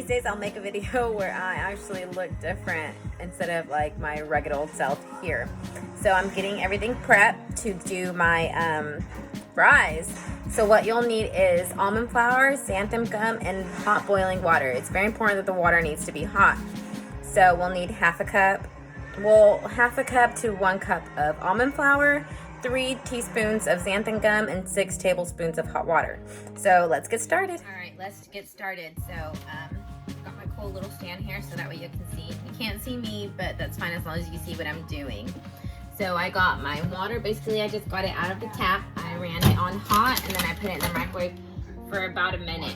these days I'll make a video where I actually look different instead of like my regular old self here. So I'm getting everything prepped to do my fries. So what you'll need is almond flour, xanthan gum, and hot boiling water. It's very important that the water needs to be hot. So we'll need half a cup to 1 cup of almond flour, 3 teaspoons of xanthan gum, and 6 tablespoons of hot water. So let's get started. All right, let's get started. So got my cool little stand here so that way you can see. You can't see me, but that's fine as long as you see what I'm doing. So I got my water. Basically, I just got it out of the tap. I ran it on hot, and then I put it in the microwave for about a minute.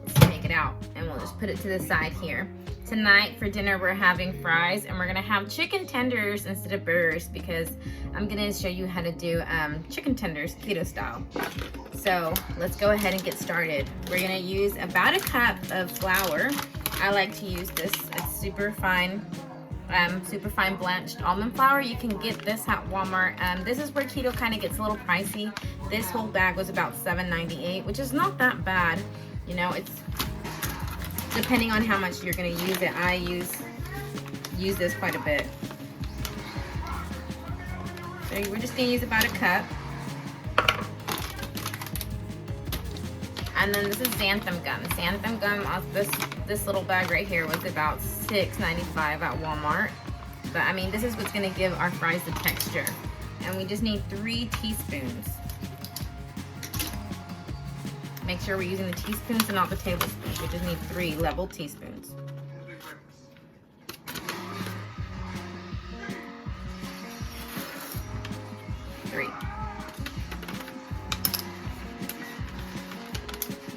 Let's take it out, and we'll just put it to the side here. Tonight for dinner we're having fries, and we're gonna have chicken tenders instead of burgers because I'm gonna show you how to do chicken tenders keto style. So let's go ahead and get started. We're gonna use about a cup of flour. I like to use this. It's super fine blanched almond flour. You can get this at Walmart. This is where keto kind of gets a little pricey. This whole bag was about $7.98, which is not that bad. You know, it's depending on how much you're going to use it. I use this quite a bit. So we're just going to use about a cup. And then this is xanthan gum. Xanthan gum, this little bag right here was about $6.95 at Walmart. But I mean, this is what's going to give our fries the texture. And we just need 3 teaspoons. Make sure we're using the teaspoons and not the tablespoons. We just need 3 level teaspoons.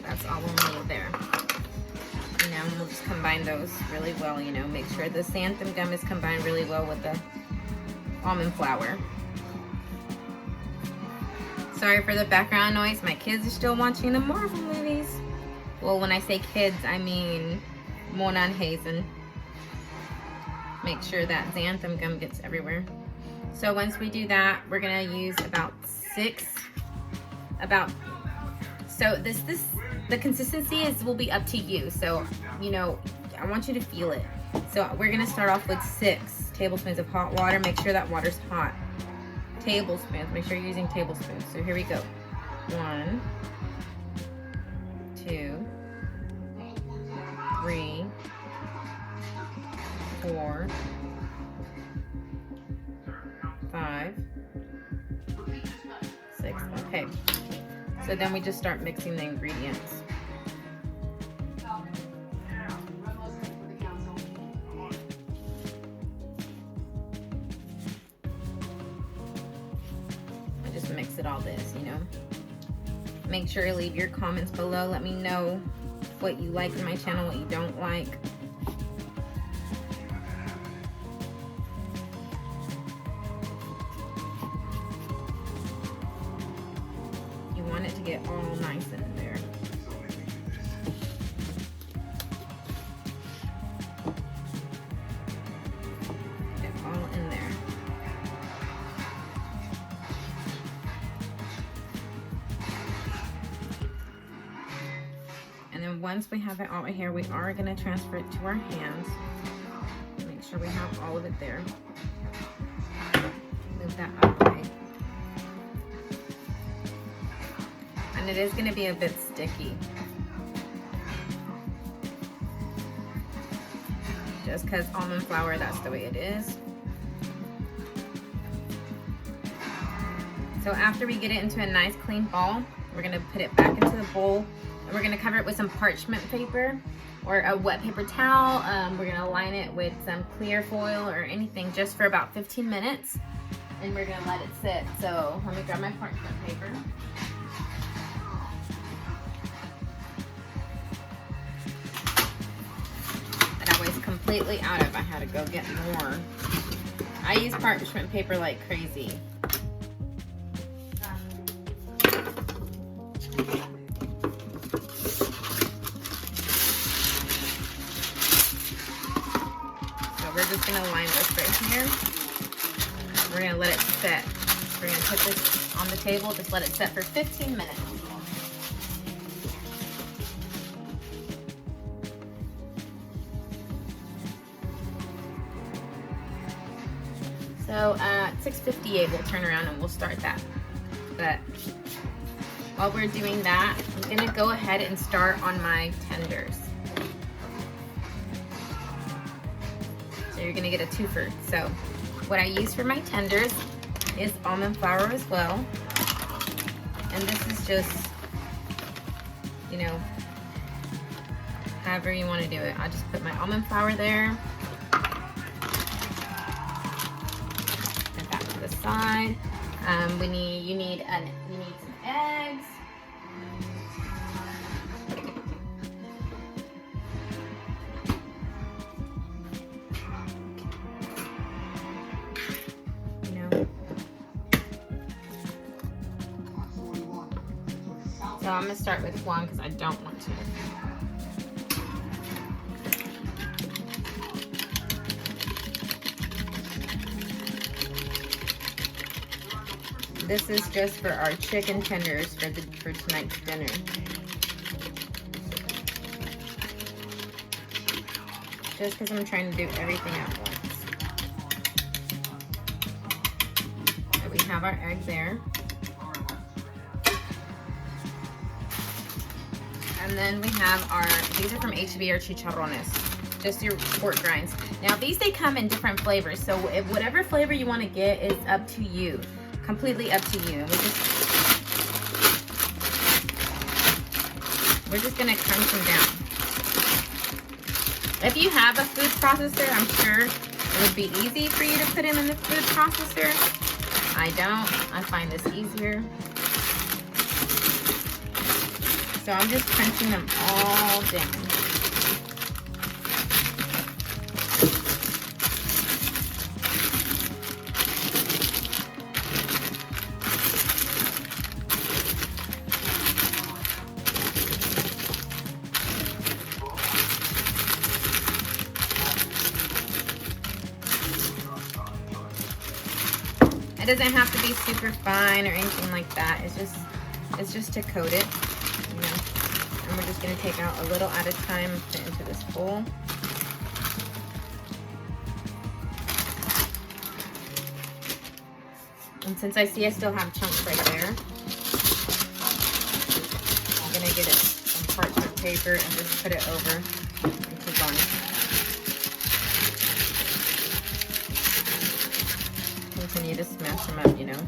That's all we'll need there. You know, we'll just combine those really well, you know, make sure the xanthan gum is combined really well with the almond flour. Sorry for the background noise. My kids are still watching the Marvel movies. Well, when I say kids, I mean Mona and Hazen. Make sure that xanthan gum gets everywhere. So once we do that, we're gonna use the consistency will be up to you. So, you know, I want you to feel it. So we're gonna start off with 6 tablespoons of hot water. Make sure that water's hot. Tablespoons. Make sure you're using tablespoons. So here we go. 1, 2, 3, 4, 5, 6. Okay. So then we just start mixing the ingredients. Mix it all this, you know. Make sure to leave your comments below. Let me know what you like in my channel, what you don't like. You want it to get all nice in there. Get all in there. Once we have it all right here, we are going to transfer it to our hands. Make sure we have all of it there. Move that out of the way. And it is going to be a bit sticky. Just because almond flour, that's the way it is. So after we get it into a nice clean ball, we're going to put it back into the bowl. We're going to cover it with some parchment paper or a wet paper towel. We're going to line it with some clear foil or anything just for about 15 minutes. And we're going to let it sit. So let me grab my parchment paper. That I was completely out of. I had to go get more. I use parchment paper like crazy. We're just going to line this right here. We're going to let it set. We're going to put this on the table, just let it set for 15 minutes. So at 6:58, we'll turn around and we'll start that. But while we're doing that, I'm gonna go ahead and start on my tenders. So you're gonna get a twofer. So what I use for my tenders is almond flour as well. And this is just, you know, however you want to do it. I'll just put my almond flour there. Put that to the side. You need some eggs. So I'm gonna start with one because I don't want to. This is just for our chicken tenders for tonight's dinner. Just because I'm trying to do everything at once. So we have our egg there. And then we have these are from HB or chicharrones, just your pork grinds. Now these, they come in different flavors. So whatever flavor you want to get is up to you. Completely up to you. We're just gonna crunch them down. If you have a food processor, I'm sure it would be easy for you to put them in the food processor. I don't. I find this easier. So I'm just crunching them all down. It doesn't have to be super fine or anything like that. It's just to coat it, you know. And we're just gonna take out a little at a time and put it into this bowl. And since I see I still have chunks right there, I'm gonna get some parchment paper and just put it over and keep on. Continue to smash them up, you know.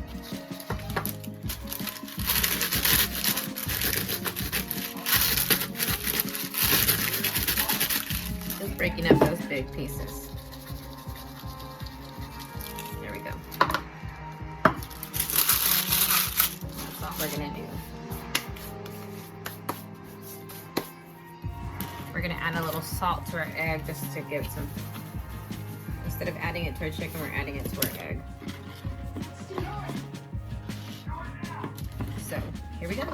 Just breaking up those big pieces. There we go. That's all we're gonna do. We're gonna add a little salt to our egg just to give some, instead of adding it to our chicken, we're adding it to our egg. So here we go.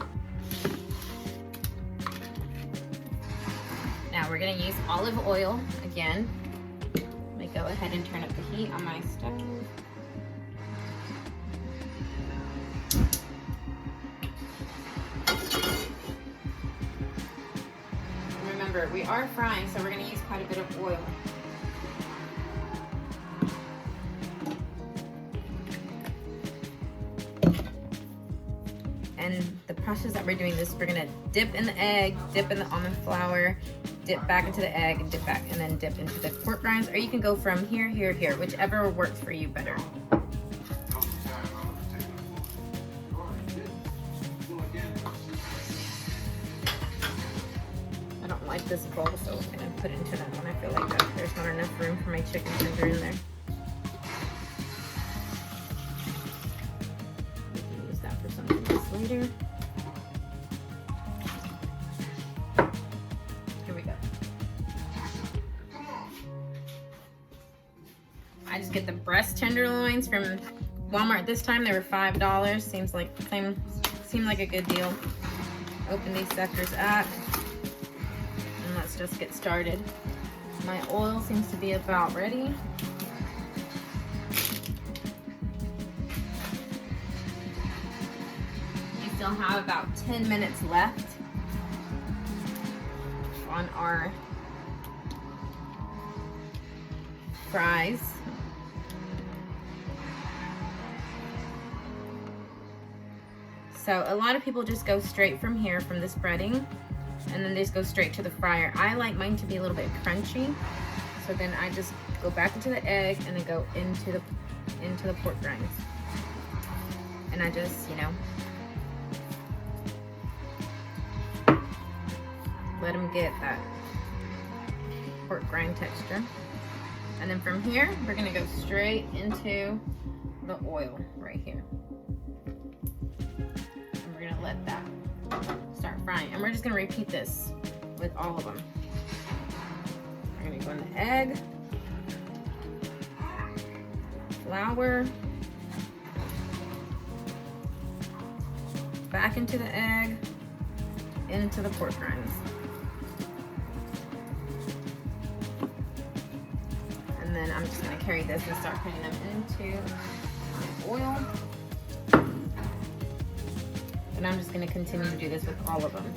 Now we're gonna use olive oil again. Let me go ahead and turn up the heat on my stuffing. And remember, we are frying, so we're gonna use quite a bit of oil. And the process that we're doing this, we're gonna dip in the egg, dip in the almond flour, dip back into the egg, and dip back, and then dip into the pork rinds. Or you can go from here, here, here, whichever works for you better. I don't like this bowl, so I'm gonna put it into that one. I feel like there's not enough room for my chicken tender in there. Later. Here we go. I just get the breast tenderloins from Walmart this time. They were $5. Seemed like a good deal. Open these suckers up and let's just get started. My oil seems to be about ready. Still have about 10 minutes left on our fries. So a lot of people just go straight from here, from this breading, and then they just go straight to the fryer. I like mine to be a little bit crunchy. So then I just go back into the egg and then go into the pork rinds. And I just, you know, let them get that pork rind texture. And then from here, we're gonna go straight into the oil right here. And we're gonna let that start frying. And we're just gonna repeat this with all of them. We're gonna go in the egg, flour, back into the egg, into the pork rinds. And then I'm just gonna carry this and start putting them into my oil. And I'm just gonna continue to do this with all of them.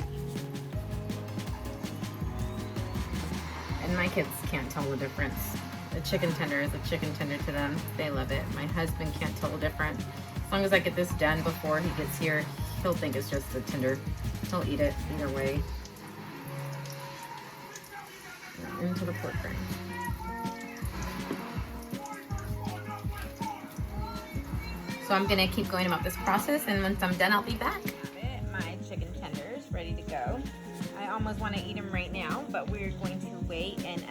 And my kids can't tell the difference. A chicken tender is a chicken tender to them. They love it. My husband can't tell the difference. As long as I get this done before he gets here, he'll think it's just a tender. He'll eat it either way. Into the pork rind. So I'm gonna keep going about this process, and once I'm done, I'll be back. My chicken tenders ready to go. I almost want to eat them right now, but we're going to wait and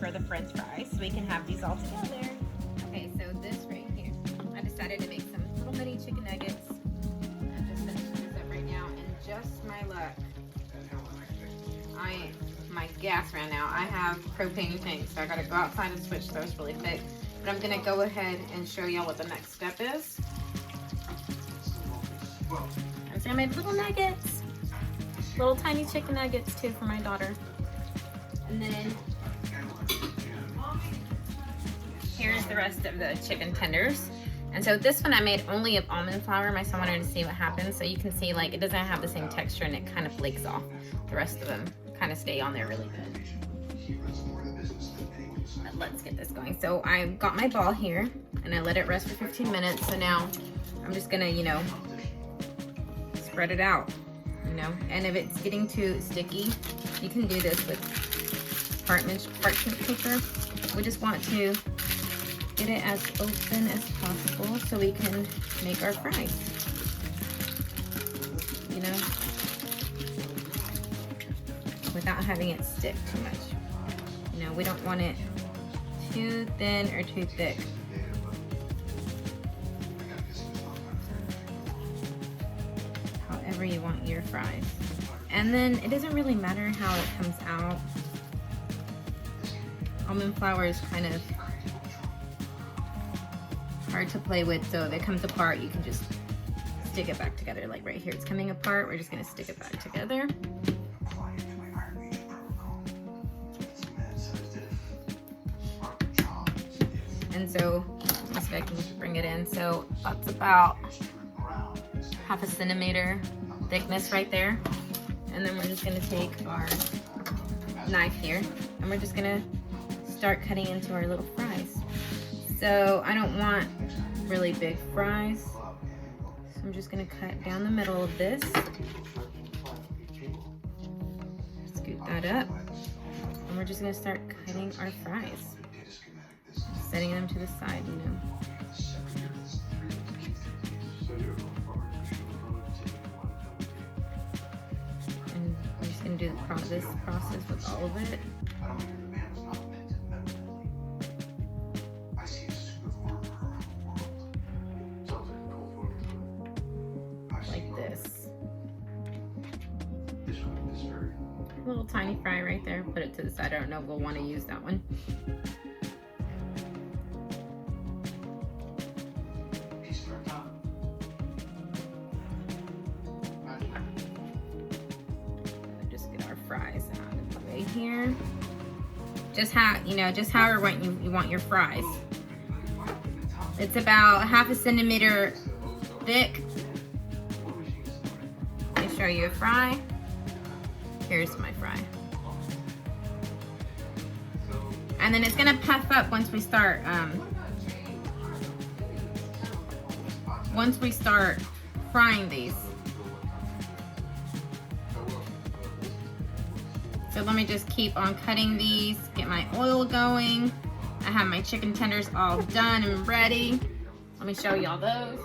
for the French fries so we can have these all together. Okay, so this right here, I decided to make some little mini chicken nuggets. I'm just finishing this up right now, and just my luck, my gas ran out. I have propane tanks, so I gotta go outside and switch those really quick. But I'm gonna go ahead and show y'all what the next step is. I'm just gonna make little nuggets. Little tiny chicken nuggets too for my daughter. And then here's the rest of the chicken tenders. And so this one I made only of almond flour. My son wanted to see what happens. So you can see like it doesn't have the same texture and it kind of flakes off. The rest of them kind of stay on there really good. But let's get this going. So I got my ball here and I let it rest for 15 minutes. So now I'm just gonna, you know, spread it out. You know, and if it's getting too sticky, you can do this with parchment paper. We just want to get it as open as possible so we can make our fries. You know, without having it stick too much. You know, we don't want it too thin or too thick. However you want your fries. And then it doesn't really matter how it comes out. Almond flour is kind of hard to play with, so if it comes apart, you can just stick it back together. Like right here, it's coming apart. We're just gonna stick it back together. And so, let's see if I can bring it in. So that's about half a centimeter thickness right there. And then we're just gonna take our knife here and we're just gonna start cutting into our little fries. So I don't want really big fries. So I'm just gonna cut down the middle of this. Scoot that up. And we're just gonna start cutting our fries. Setting them to the side, you know. And I'm just gonna do this process with all of it. Like this. A little tiny fry right there. Put it to the side. I don't know if we'll want to use that one. Fries out of the way here. Just how, you know, just however you want your fries. It's about half a centimeter thick. Let me show you a fry. Here's my fry. And then it's gonna puff up once we start frying these. So let me just keep on cutting these, get my oil going. I have my chicken tenders all done and ready. Let me show y'all those.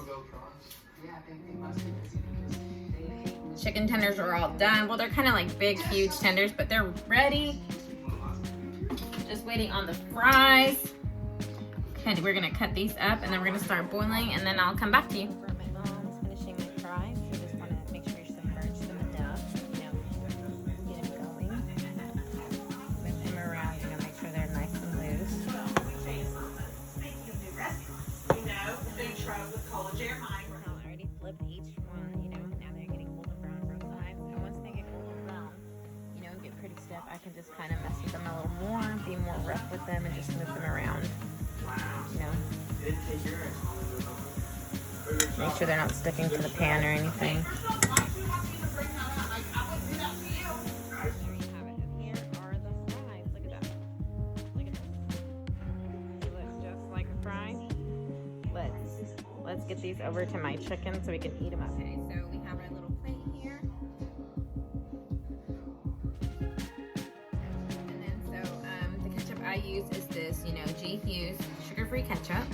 Chicken tenders are all done. Well, they're kind of like big, huge tenders, but they're ready. Just waiting on the fries. Okay, we're gonna cut these up and then we're gonna start boiling and then I'll come back to you. My mom's finishing my fries. You just wanna make sure you submerge them enough, you know, get them going. Move them around, you know, make sure they're nice and loose. I already flipped each one, you know, now they're getting golden brown on both sides. And once they get golden brown, you know, get pretty stiff, I can just kind of mess with them a little more, be more rough with them and just move them around. You know, make sure they're not sticking to the pan or anything. Here are the fries. Look at that. Look at this. They look just like a fry. Let's get these over to my chicken so we can eat them up. Okay, so we have our little plate here. And then so the ketchup I use is this, you know, G. Hughes sugar-free ketchup.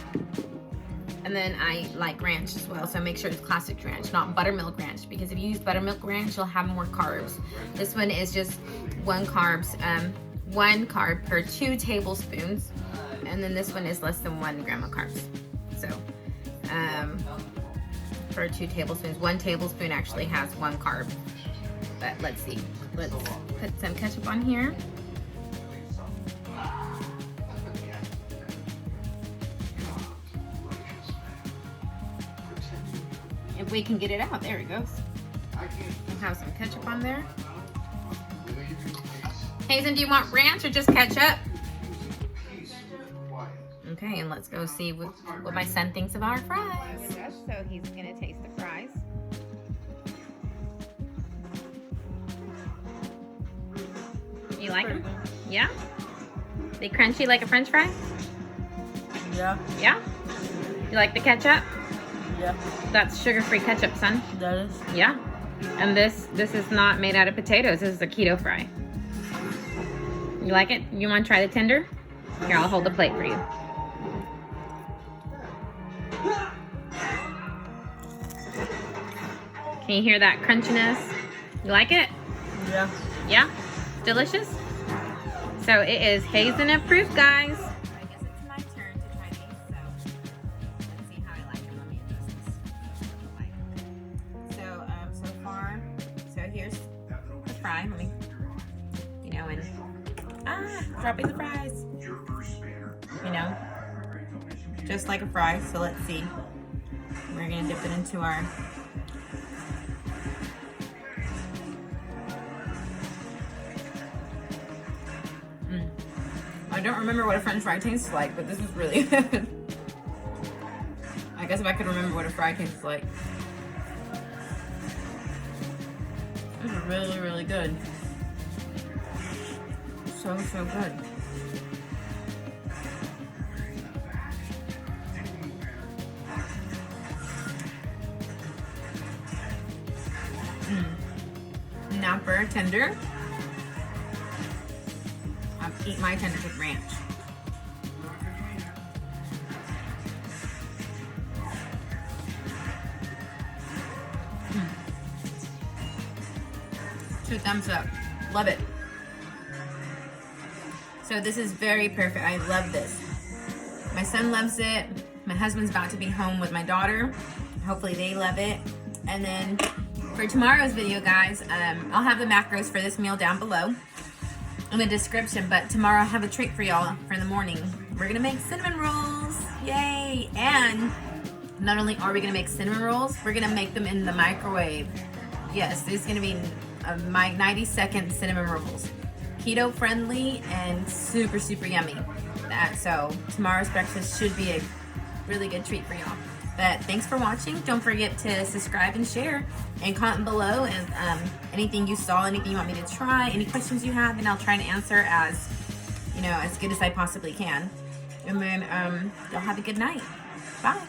And then I like ranch as well, so make sure it's classic ranch, not buttermilk ranch, because if you use buttermilk ranch, you'll have more carbs. This one is just one carb per 2 tablespoons, and then this one is less than 1 gram of carbs. So for 2 tablespoons, 1 tablespoon actually has 1 carb. But let's see, let's put some ketchup on here. If we can get it out, there it goes. We'll have some ketchup on there. Hazen, do you want ranch or just ketchup? Okay, and let's go see what my son thinks of our fries. So he's gonna taste the fries. You like them? Yeah? They crunchy like a French fry? Yeah. Yeah? You like the ketchup? Yeah. That's sugar-free ketchup, son. That is? Yeah. And this is not made out of potatoes. This is a keto fry. You like it? You want to try the tender? Here, I'll hold the plate for you. Can you hear that crunchiness? You like it? Yeah. Yeah? Delicious? So it is Hazen approved, guys. I guess it's my turn to try these, so let's see how I like them. Let me adjust this. So far, so here's the fry. Let me, you know, and dropping the fries. You know, just like a fry. So let's see. We're gonna dip it into our. I don't remember what a French fry tastes like, but this is really good. I guess if I could remember what a fry tastes like. This is really, really good. So good. Now for a tender. I'll eat my tenders with ranch. Two thumbs up. Love it. So this is very perfect. I love this. My son loves it. My husband's about to be home with my daughter. Hopefully they love it. And then for tomorrow's video, guys, I'll have the macros for this meal down below in the description, but tomorrow I have a treat for y'all for the morning. We're gonna make cinnamon rolls, yay! And not only are we gonna make cinnamon rolls, we're gonna make them in the microwave. Yes, there's gonna be my 90-second cinnamon rolls. Keto friendly and super, super yummy. So tomorrow's breakfast should be a really good treat for y'all. But thanks for watching. Don't forget to subscribe and share and comment below and anything you saw, anything you want me to try, any questions you have, and I'll try to answer as, you know, as good as I possibly can. And then y'all have a good night. Bye.